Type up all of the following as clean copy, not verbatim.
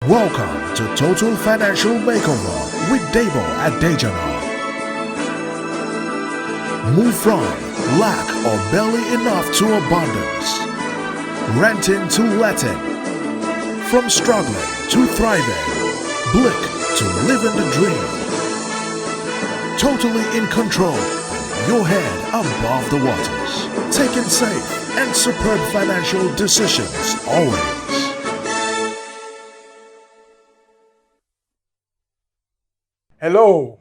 Welcome to Total Financial Makeover with Debo at Dejana. Move from lack or barely enough to abundance. Renting to letting. From struggling to thriving. Blick to living the dream. Totally in control. Your head above the waters. Taking safe and superb financial decisions always. Hello,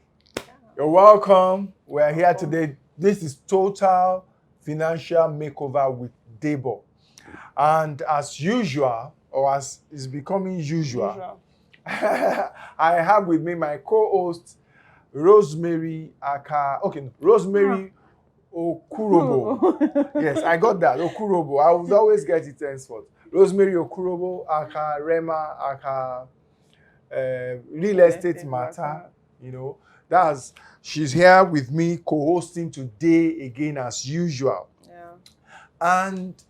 you're welcome. We're here today. This is Total Financial Makeover with Debo. And as usual, or as is becoming usual, I have with me my co-host, Rosemary Okurobo. Yes, I got that, Okurobo. I would always get it henceforth. Rosemary Okurobo, aka Rema, aka Real Estate Matter. You know, she's here with me co-hosting today again as usual. Yeah. And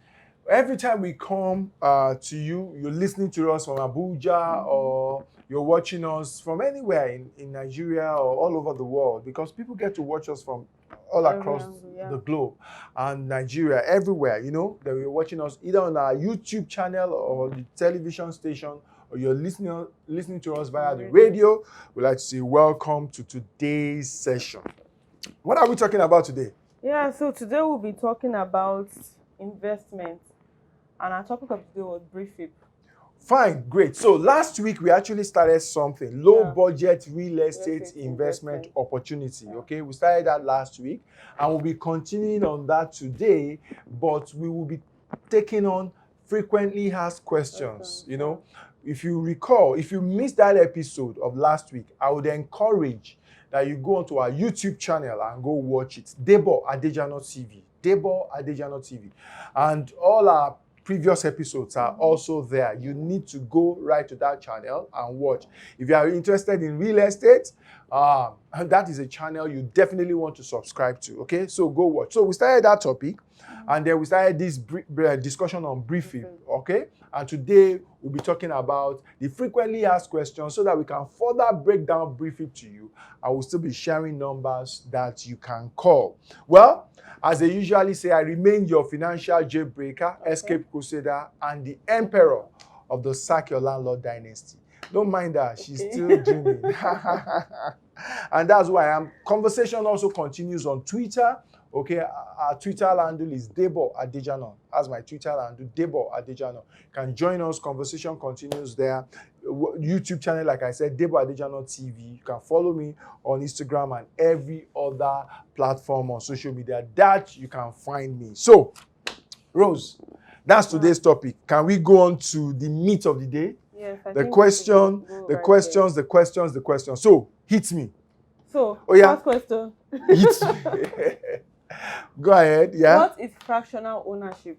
every time we come to you, you're listening to us from Abuja or you're watching us from anywhere in Nigeria or all over the world, because people get to watch us from all across the globe and Nigeria, everywhere, you know, that you're watching us either on our YouTube channel or the television station, or you're listening to us via the radio. We'd like to say welcome to today's session. What are we talking about today? Yeah, so today we'll be talking about investment. And our topic of today was BREFIP. Fine, great. So last week we actually started something, low budget real estate investment opportunity. Okay, we started that last week and we'll be continuing on that today, but we will be taking on frequently asked questions, you know. If you recall, if you missed that episode of last week, I would encourage that you go onto our YouTube channel and go watch it. Debo Adejano TV. Debo Adejano TV. And all our previous episodes are also there. You need to go right to that channel and watch. If you are interested in real estate, that is a channel you definitely want to subscribe to. Okay, so go watch. So we started that topic, and then we started this discussion on BREFIP. Okay, and today we'll be talking about the frequently asked questions so that we can further break down BREFIP to you. I will still be sharing numbers that you can call. Well, as they usually say, I remain your financial jailbreaker, escape crusader, and the emperor of the Sack Your Landlord dynasty. Don't mind her, she's still dreaming. And that's why I am. Conversation also continues on Twitter. Okay, our Twitter handle is Debo Adejano. That's my Twitter handle, Debo Adejano. You can join us. Conversation continues there. YouTube channel, like I said, Debo Adejano TV. You can follow me on Instagram and every other platform on social media that you can find me. So, Rose, that's today's topic. Can we go on to the meat of the day? Yes, the questions. So, hit me. So, first question. Hit me. Go ahead, yeah. What is fractional ownership?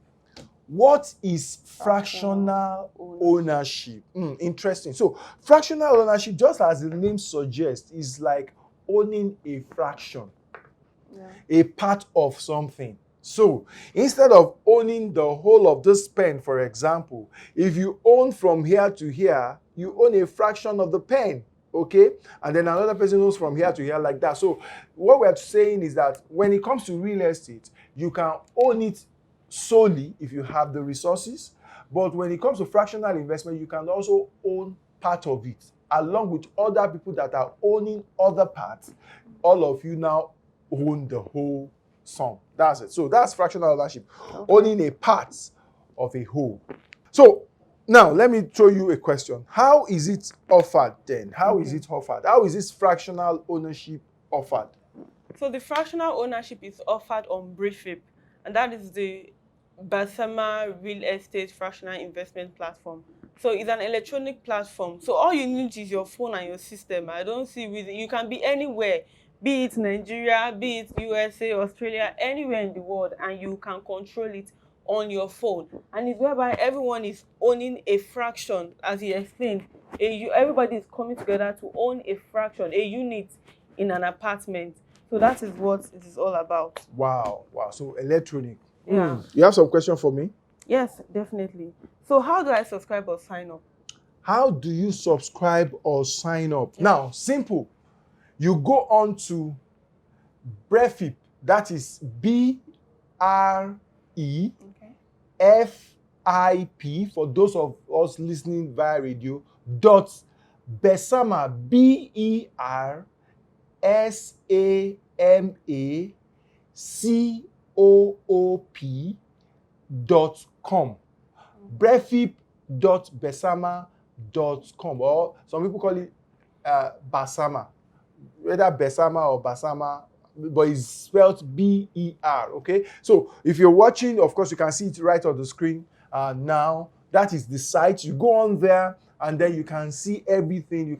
What is fractional ownership? Interesting. So, fractional ownership, just as the name suggests, is like owning a fraction, a part of something. So, instead of owning the whole of this pen, for example, if you own from here to here, you own a fraction of the pen. Okay, and then another person owns from here to here like that. So what we're saying is that when it comes to real estate, you can own it solely if you have the resources. But when it comes to fractional investment, you can also own part of it along with other people that are owning other parts. All of you now own the whole sum. That's it. So that's fractional ownership, owning a part of a whole. So now, let me throw you a question. How is it offered then? How is it offered? How is this fractional ownership offered? So the fractional ownership is offered on BREFIP, and that is the Basama Real Estate Fractional Investment Platform. So it's an electronic platform. So all you need is your phone and your system. I don't see reason. You can be anywhere, be it Nigeria, be it USA, Australia, anywhere in the world, and you can control it on your phone, and it's whereby everyone is owning a fraction, as he explained. Everybody is coming together to own a fraction, a unit in an apartment. So that is what it is all about. Wow. So electronic. Yeah. You have some question for me? Yes, definitely. So how do I subscribe or sign up? How do you subscribe or sign up? Now, simple. You go on to BREFIP, that is BREFIP, for those of us listening via radio, .besama, BERSAMACOOP.com. BREFIP.besama.com, or some people call it Basama, whether Besama or Basama, but it's spelled BER. Okay, so if you're watching, of course, you can see it right on the screen now. That is the site. You go on there, and then you can see everything. You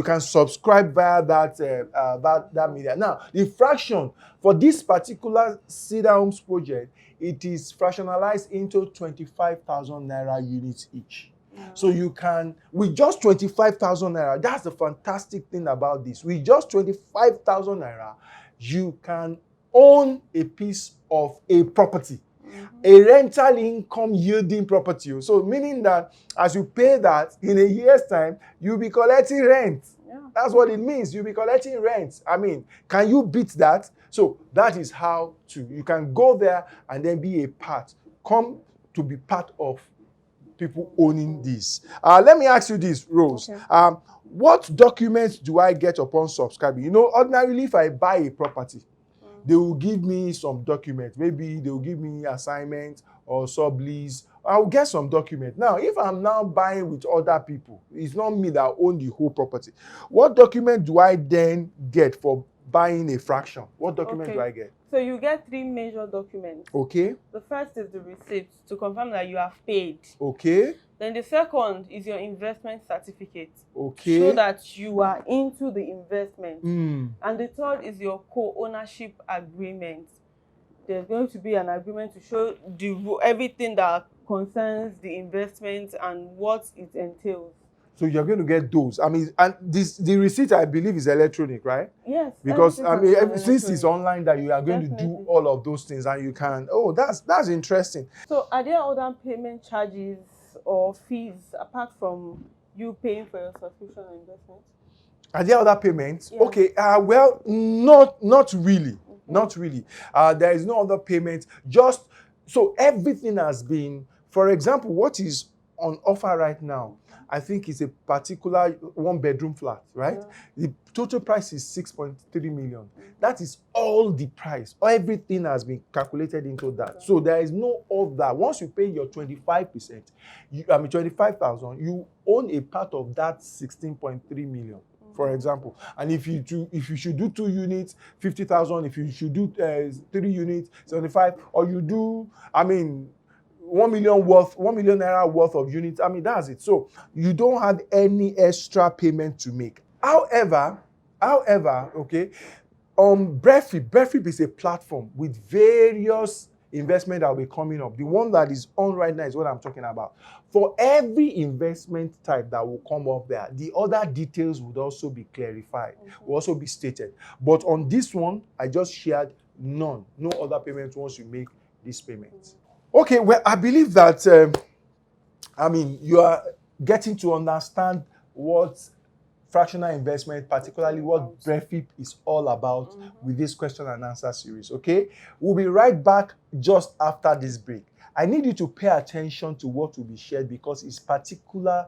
can subscribe via that media. Now, the fraction for this particular Cedar Homes project, it is fractionalized into 25,000 naira units each. So you can, with just 25,000 naira, that's the fantastic thing about this. With just 25,000 naira, you can own a piece of a property, a rental income yielding property. So meaning that as you pay that, in a year's time, you'll be collecting rent. That's what it means. You'll be collecting rent. I mean, can you beat that? So that is how you can go there and then be a part. Come to be part of people owning this. Let me ask you this, Rose. Okay. What documents do I get upon subscribing? You know, ordinarily, if I buy a property, they will give me some documents. Maybe they will give me assignment or sublease. I'll get some document. Now, if I'm now buying with other people, it's not me that own the whole property. What document do I then get for buying a fraction? What document do I get? So you get 3 major documents. Okay. The first is the receipt to confirm that you have paid. Okay. Then the second is your investment certificate. Okay. Show that you are into the investment. And the third is your co-ownership agreement. There's going to be an agreement to show everything that concerns the investment and what it entails. So you're going to get those. I mean, and the receipt, I believe, is electronic, right? Yes. Because I mean, since it's online, that you are going to do all of those things, and you can. Oh, that's interesting. So, are there other payment charges or fees apart from you paying for your subscription and investment? Are there other payments? Yeah. Okay. Well, not really. Not really. There is no other payment. Just so everything has been. For example, what is on offer right now, I think it's a particular 1-bedroom flat, right? Yeah. The total price is 6.3 million. That is all the price. Everything has been calculated into that. Yeah. So there is no other. Once you pay your 25%, 25,000, you own a part of that 16.3 million. For example, and if you should do 2 units, 50,000. If you should do 3 units, 75, or you do, 1 million naira worth of units. That's it. So you don't have any extra payment to make. However, okay, BREFIP is a platform with various investment that will be coming up. The one that is on right now is what I'm talking about. For every investment type that will come up there, the other details would also be clarified, will also be stated. But on this one, I just shared none. No other payments once you make this payment. Okay, well, I believe that, you are getting to understand what fractional investment, particularly what BREFIP is all about with this question and answer series, okay? We'll be right back just after this break. I need you to pay attention to what will be shared because it's particular,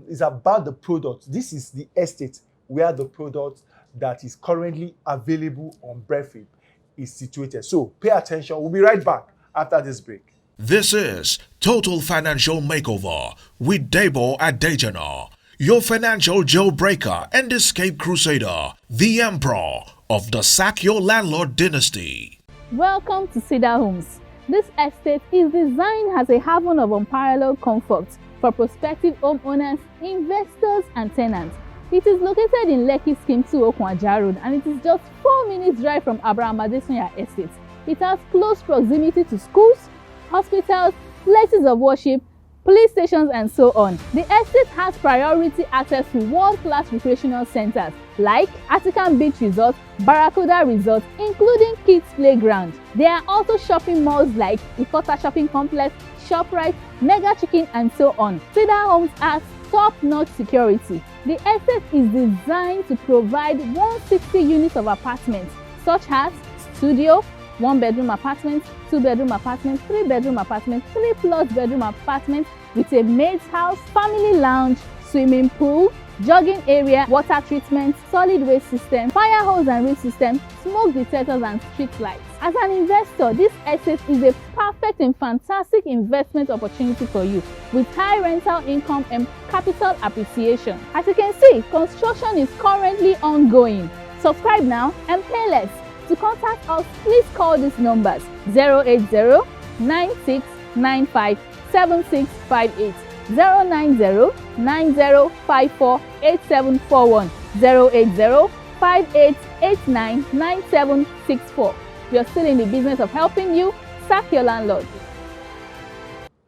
it's about the product. This is the estate where the product that is currently available on BREFIP is situated. So pay attention. We'll be right back after this break. This is Total Financial Makeover with Debo Adejana, your financial jailbreaker and escape crusader, the emperor of the Sack Your Landlord dynasty. Welcome to Cedar Homes. This estate is designed as a haven of unparalleled comfort for prospective homeowners, investors, and tenants. It is located in Lekki Scheme 2 Okwaja Road, and it is just 4 minutes drive from Abraham Adesoya Estate. It has close proximity to schools, hospitals, places of worship, police stations, and so on. The estate has priority access to world-class recreational centers like Atikan Beach Resort, Barracuda Resort, including kids playground. There are also shopping malls like Ikota Shopping Complex, ShopRite, Mega Chicken, and so on. Cedar Homes has top-notch security. The estate is designed to provide 160 units of apartments such as studio, 1-bedroom apartment, 2-bedroom apartment, 3-bedroom apartment, 3+ bedroom apartment with a maid's house, family lounge, swimming pool, jogging area, water treatment, solid waste system, fire hose and roof system, smoke detectors and street lights. As an investor, this estate is a perfect and fantastic investment opportunity for you with high rental income and capital appreciation. As you can see, construction is currently ongoing. Subscribe now and pay less. To contact us, please call these numbers 080 9695 7658, 090 9054 8741, 080 5889 9764. We are still in the business of helping you sack your landlord.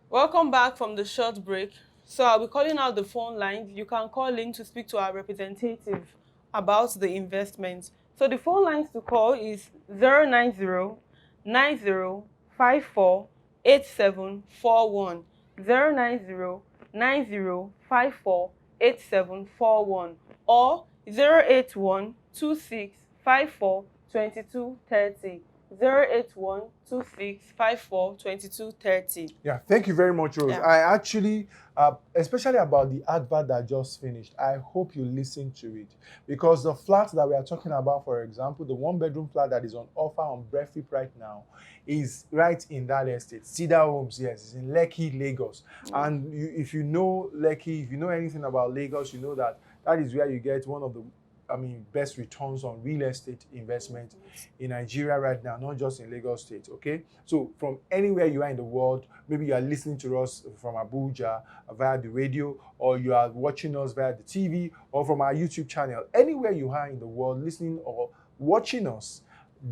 Welcome back from the short break. So I'll be calling out the phone lines. You can call in to speak to our representative about the investment. So the phone lines to call is 090 9054 8741, 090 9054 8741, or 081 26 54 22 30, 081 26 54 22 30. Yeah, thank you very much, Rose. Yeah. I actually, especially about the advert that just finished, I hope you listen to it, because the flat that we are talking about, for example, the 1-bedroom flat that is on offer on BREFIP right now, is right in that estate. Cedar Homes, yes, it's in Lekki, Lagos. And if you know Lekki, if you know anything about Lagos, you know that that is where you get one of the best returns on real estate investment in Nigeria right now, not just in Lagos State, okay? So from anywhere you are in the world, maybe you are listening to us from Abuja via the radio, or you are watching us via the TV, or from our YouTube channel, anywhere you are in the world listening or watching us,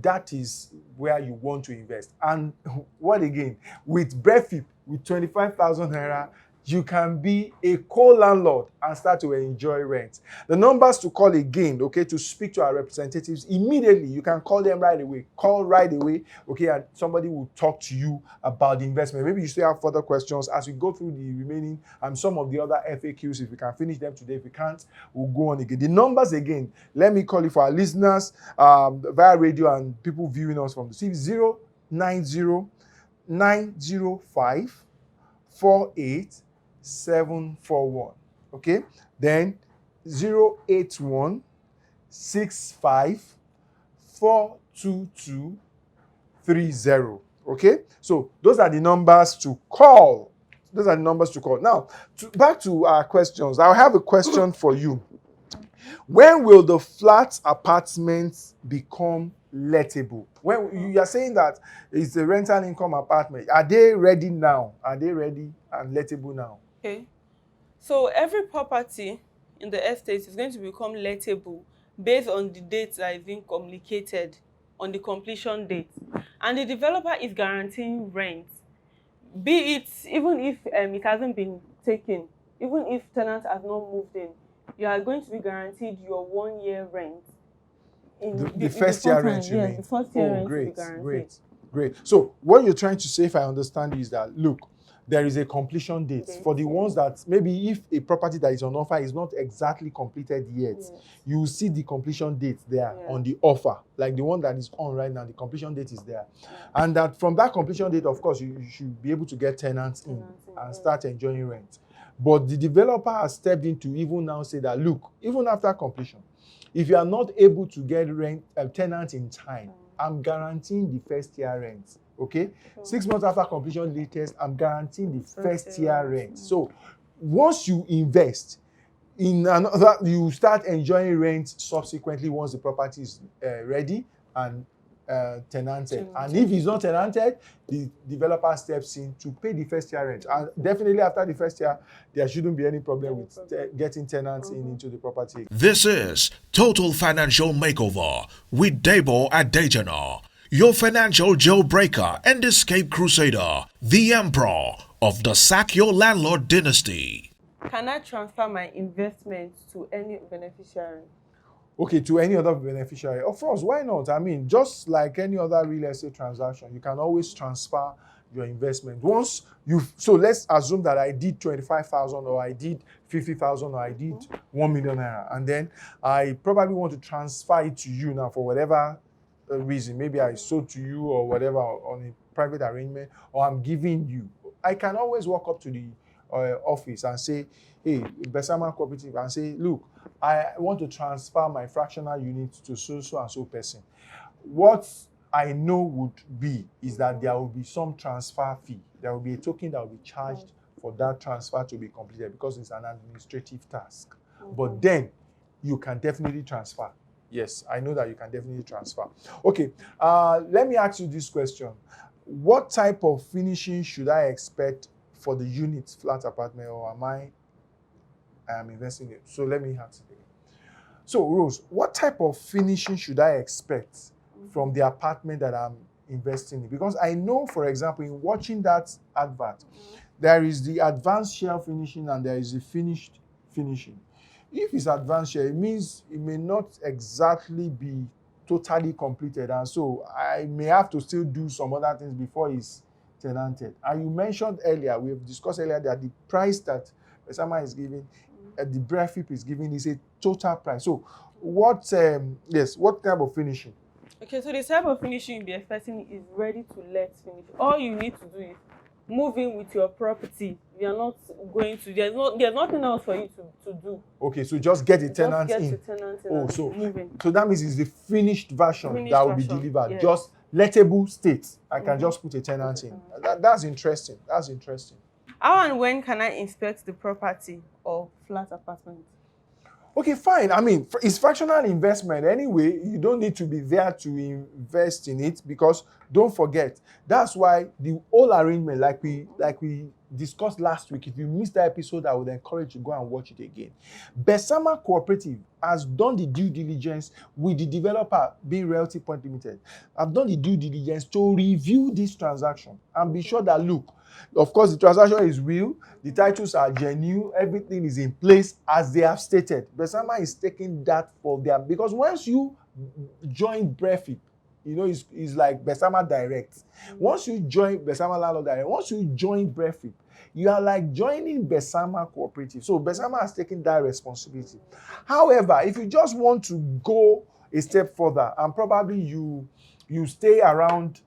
that is where you want to invest. And what again? With BREFIP, with 25,000 naira, you can be a co-landlord and start to enjoy rent. The numbers to call again, okay, to speak to our representatives immediately. You can call them right away. Call right away, okay, and somebody will talk to you about the investment. Maybe you still have further questions as we go through the remaining and some of the other FAQs. If we can finish them today, if we can't, we'll go on again. The numbers again, let me call it for our listeners via radio and people viewing us from the TV. 090 905 48741, okay? Then 081 65 422 30, okay? So those are the numbers to call. Those are the numbers to call. Now, back to our questions. I have a question for you. When will the flat apartments become lettable? When you are saying that it's a rental income apartment, are they ready now? Are they ready and lettable now? Okay. So every property in the estate is going to become lettable based on the date that is being communicated on the completion date. And the developer is guaranteeing rent, be it even if it hasn't been taken, even if tenants have not moved in, you are going to be guaranteed your 1-year rent. The first year rent, you mean? Yes, the first year rent great, will be guaranteed. great. So what you're trying to say, if I understand, is that, look, there is a completion date for the ones that maybe if a property that is on offer is not exactly completed yet, you will see the completion date there on the offer, like the one that is on right now. The completion date is there, and that from that completion date, of course, you should be able to get tenants in and start enjoying rent. But the developer has stepped in to even now say that, look, even after completion, if you are not able to get tenants in time, I'm guaranteeing the first year rent. Okay? 6 months after completion latest, I'm guaranteeing the first year rent. So once you invest in another, you start enjoying rent subsequently once the property is ready and tenanted. And if it's not tenanted, the developer steps in to pay the first year rent. And definitely after the first year, there shouldn't be any problem with getting tenants into the property. This is Total Financial Makeover with Debo Adejana, your financial jailbreaker and escape crusader, the emperor of the Sack Your Landlord dynasty. Can I transfer my investment to any beneficiary? Okay, to any other beneficiary. Of course, why not? I mean, just like any other real estate transaction, you can always transfer your investment. Once so let's assume that I did 25,000 or I did 50,000 or I did 1 million naira, and then I probably want to transfer it to you now for whatever reason. Maybe I sold to you or whatever on a private arrangement, or I'm giving you. I can always walk up to the office and say, hey, Besama Cooperative, and say, look, I want to transfer my fractional unit to so and so person. What I know would be is that there will be some transfer fee. There will be a token that will be charged for that transfer to be completed because it's an administrative task. But then you can definitely transfer. Yes, I know that you can definitely transfer. Okay, let me ask you this question. What type of finishing should I expect for the unit flat apartment, or I am investing in it? So let me ask you. So Rose, what type of finishing should I expect from the apartment that I'm investing in? Because I know, for example, in watching that advert, there is the advanced shell finishing and there is the finished finishing. If it's advanced shell, it means it may not exactly be totally completed, and so I may have to still do some other things before it's tenanted. And you mentioned earlier, we have discussed earlier, that the price that Besama is giving, the BREFIP is giving, is a total price. So what type of finishing? Okay, so the type of finishing you'll be expecting is ready to let finish. All you need to do is move in with your property. You are not going to, there's nothing else for you to do. Okay, so just get the tenant in. So that means it's the finished version that will be delivered. Yes. Just lettable state. I can just put a tenant in. That's interesting. That's interesting. How and when can I inspect the property or flat apartment? Okay, fine. I mean, it's fractional investment anyway. You don't need to be there to invest in it, because don't forget, that's why the whole arrangement, like we discussed last week, if you missed that episode, I would encourage you to go and watch it again. Besama Cooperative has done the due diligence with the developer, being Realty Point Limited. I've done the due diligence to review this transaction and be sure that, look, of course, the transaction is real, the titles are genuine, everything is in place as they have stated. Besama is taking that for them, because once you join BREFIP, you know, it's like Besama Direct. Once you join Besama Landlord Direct, once you join BREFIP, you are like joining Besama Cooperative. So Besama has taken that responsibility. However, if you just want to go a step further, and probably you stay around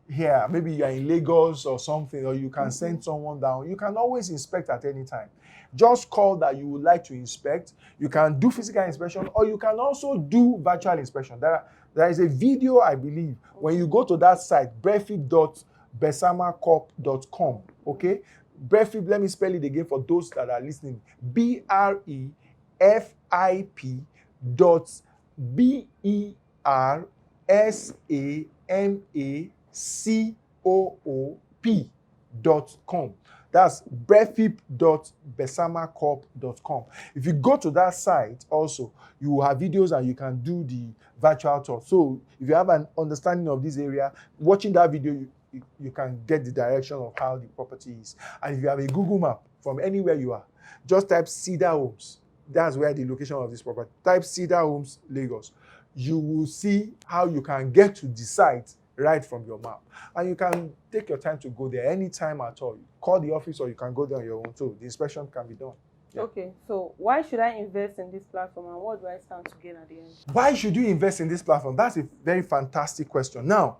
here, maybe you're in Lagos or something, or you can send someone down, you can always inspect at any time. Just call that you would like to inspect. You can do physical inspection, or you can also do virtual inspection. There is a video, I believe, when you go to that site, brefip.besamacorp.com. Okay? BREFIP, let me spell it again for those that are listening. BREFIP.BERASAMACOOP.com. That's brefip.besamacorp.com. If you go to that site also, you will have videos and you can do the virtual tour. So if you have an understanding of this area, watching that video, you can get the direction of how the property is. And if you have a Google map from anywhere you are, just type Cedar Homes. That's where the location of this property. Type Cedar Homes, Lagos. You will see how you can get to the site right from your map. And you can take your time to go there anytime at all. Call the office, or you can go there on your own too. The inspection can be done. Yeah. Okay, so why should I invest in this platform, and what do I stand to gain at the end? Why should you invest in this platform? That's a very fantastic question. Now,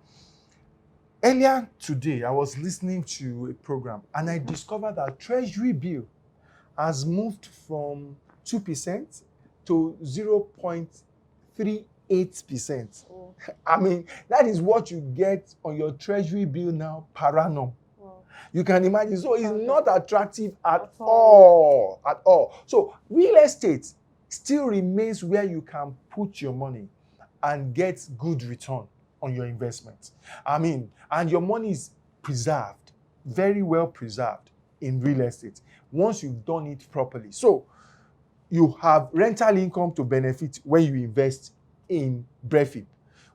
earlier today, I was listening to a program and I discovered that Treasury bill has moved from 2% to 0.38%. Oh. I mean, that is what you get on your Treasury bill now per annum. Wow. You can imagine. So it's not attractive at all. At all. So real estate still remains where you can put your money and get good return on your investment. I mean, and your money is preserved, very well preserved in real estate once you've done it properly. So you have rental income to benefit when you invest in BREFIP.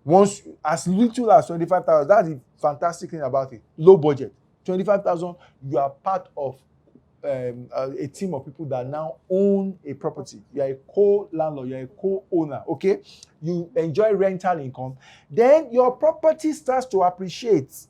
Once, as little as 25,000, that's the fantastic thing about it. Low budget, 25,000, you are part of a team of people that now own a property. You are a co-landlord, you are a co-owner, okay? You enjoy rental income. Then your property starts to appreciate.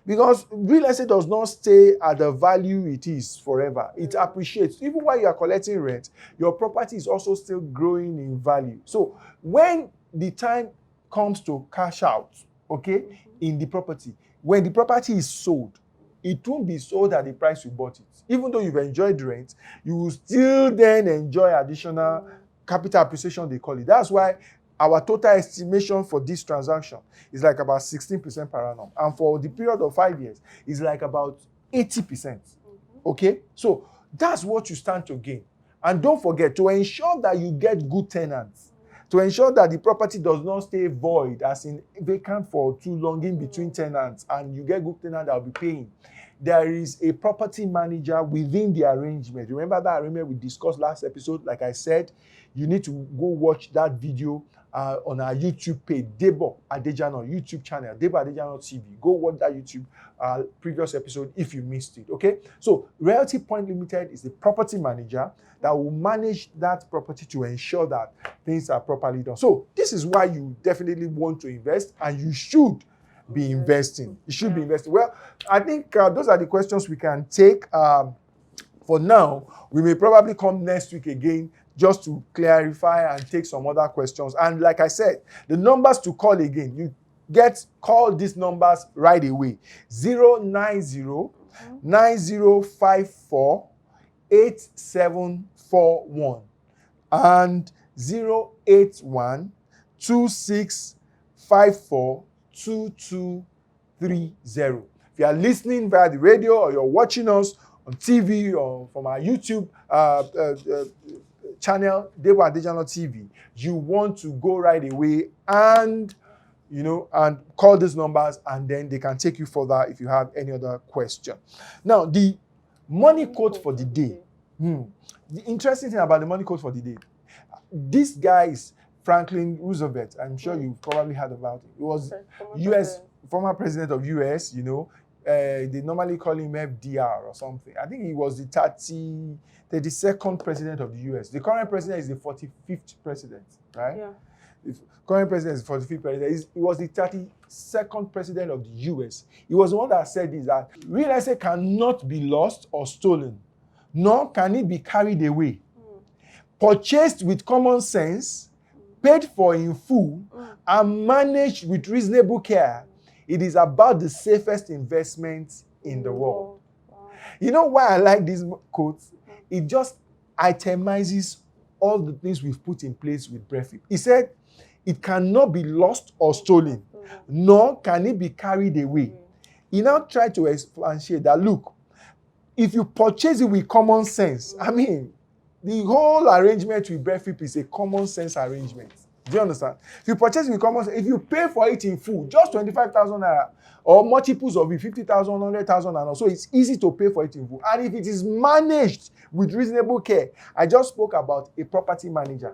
Because real estate does not stay at the value it is forever. It appreciates. Even while you are collecting rent, your property is also still growing in value. So when the time comes to cash out, okay, in the property, when the property is sold, it won't be sold at the price you bought it. Even though you've enjoyed rent, you will still then enjoy additional capital appreciation, they call it. That's why our total estimation for this transaction is like about 16% per annum. And for the period of 5 years, it's like about 80%. Okay? So that's what you stand to gain. And don't forget, to ensure that you get good tenants, to ensure that the property does not stay void, as in vacant for too long in between tenants, and you get good tenants that will be paying, there is a property manager within the arrangement. Remember that arrangement we discussed last episode? Like I said, you need to go watch that video on our YouTube page, Debo Adejano YouTube channel, Debo Adejano TV. Go watch that YouTube previous episode if you missed it, okay? So Realty Point Limited is the property manager that will manage that property to ensure that things are properly done. So this is why you definitely want to invest, and you should be investing. You should be investing. Well, I think those are the questions we can take for now. We may probably come next week again just to clarify and take some other questions. And like I said, the numbers to call again, you call these numbers right away. 090-9054-8741 and 081-2654-2230. If you are listening via the radio or you're watching us on TV or from our YouTube channel, Debo Adejano TV, you want to go right away and and call these numbers, and then they can take you further if you have any other question. Now, the money quote for the day. The interesting thing about the money quote for the day, this guy is Franklin Roosevelt. I'm sure you've probably heard about it. He was former president of US, they normally call him FDR or something. I think he was the 32nd president of the US. The current president is the 45th president, right? Yeah. The current president is the 45th president. He was the 32nd president of the US. He was the one that said this, that real estate cannot be lost or stolen, nor can it be carried away. Purchased with common sense, paid for in full, and managed with reasonable care, it is about the safest investment in the world. Wow. You know why I like this quote? It just itemizes all the things we've put in place with BREFIP. He said, it cannot be lost or stolen, nor can it be carried away. He now tried to expatiate that, look, if you purchase it with common sense, I mean, the whole arrangement with BREFIP is a common sense arrangement. Do you understand? If you purchase it with common sense, if you pay for it in full, just 25,000 naira, or multiples of it, 50,000, 100,000, and also it's easy to pay for it in full. And if it is managed with reasonable care, I just spoke about a property manager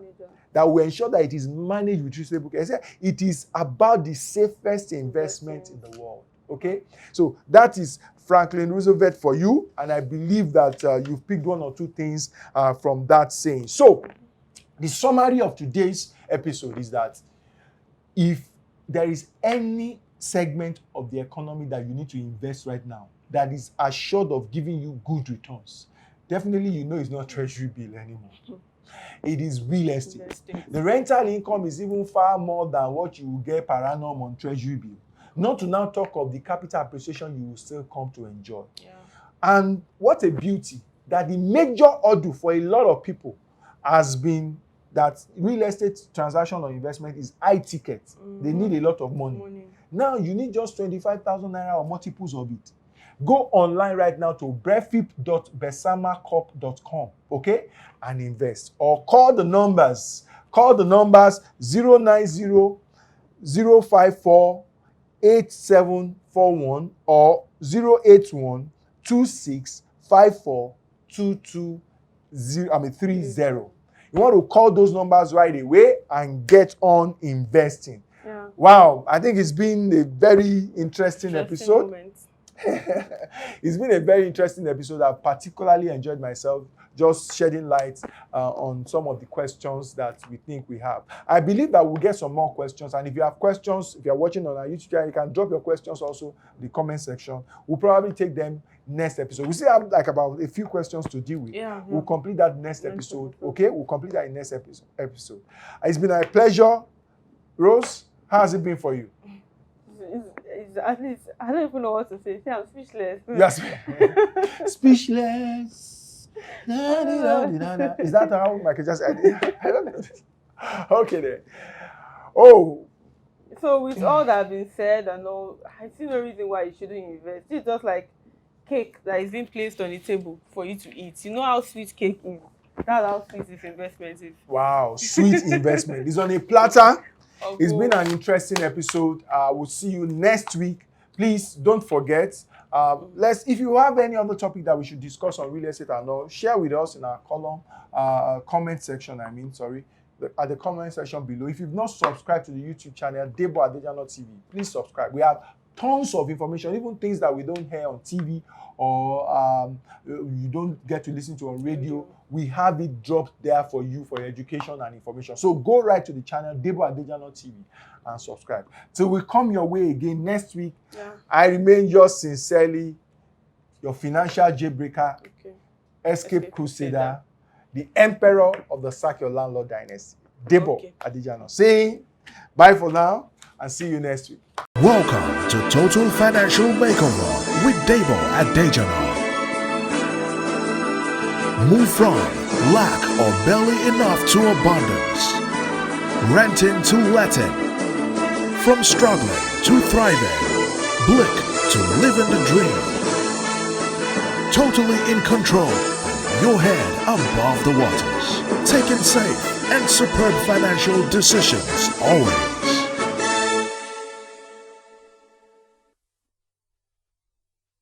that will ensure that it is managed with reasonable care. I said it is about the safest investment in the world. Okay? So that is Franklin Roosevelt for you, and I believe that you've picked one or two things from that saying. So the summary of today's episode is that if there is any segment of the economy that you need to invest right now that is assured of giving you good returns, definitely it's not treasury bill anymore. It is real estate. The rental income is even far more than what you will get per annum on treasury bill. Not to now talk of the capital appreciation you will still come to enjoy. Yeah. And what a beauty that the major order for a lot of people has been that real estate transaction or investment is high ticket. They need a lot of money. Now you need just 25,000 naira or multiples of it. Go online right now to brefip.besamacorp.com, okay, and invest. Or call the numbers. 090-054-8741 or 081-2654-2230. You want to call those numbers right away and get on investing. Yeah. Wow, I think it's been a very interesting episode. Moment. It's been a very interesting episode. I've particularly enjoyed myself just shedding light on some of the questions that we think we have. I believe that we'll get some more questions. And if you have questions, if you're watching on our YouTube channel, you can drop your questions also in the comment section. We'll probably take them next episode. We still have like about a few questions to deal with. Yeah. We'll complete that next episode. Okay? We'll complete that in next episode. It's been a pleasure. Rose, how has it been for you? At least, I don't even know what to say. See, I'm speechless. Yes. Speechless. Is that how Michael just said it? I don't know. Okay then. Oh. So with all that been said and all, I see no reason why you shouldn't invest. It's just like cake that is being placed on the table for you to eat. You know how sweet cake is. That's how sweet this investment is. Wow, sweet investment. It's on a platter. Oh, It's been an interesting episode. We'll see you next week. Please don't forget. If you have any other topic that we should discuss on real estate and all, share with us in our comment section. At the comment section below. If you've not subscribed to the YouTube channel, Debo Adejano TV, please subscribe. We have tons of information, even things that we don't hear on TV or you don't get to listen to on radio. We have it dropped there for you for your education and information. So go right to the channel, Debo Adejano TV, and subscribe. Till we come your way again next week, I remain yours sincerely, your financial jailbreaker, escape crusader, the emperor of the Sack Your Landlord dynasty, Debo Adejano. Saying bye for now and see you next week. Welcome to Total Financial Makeover with Debo Adejano. Move from lack or barely enough to abundance. Renting to letting. From struggling to thriving. Blick to living the dream. Totally in control. Your head above the waters. Taking safe and superb financial decisions always.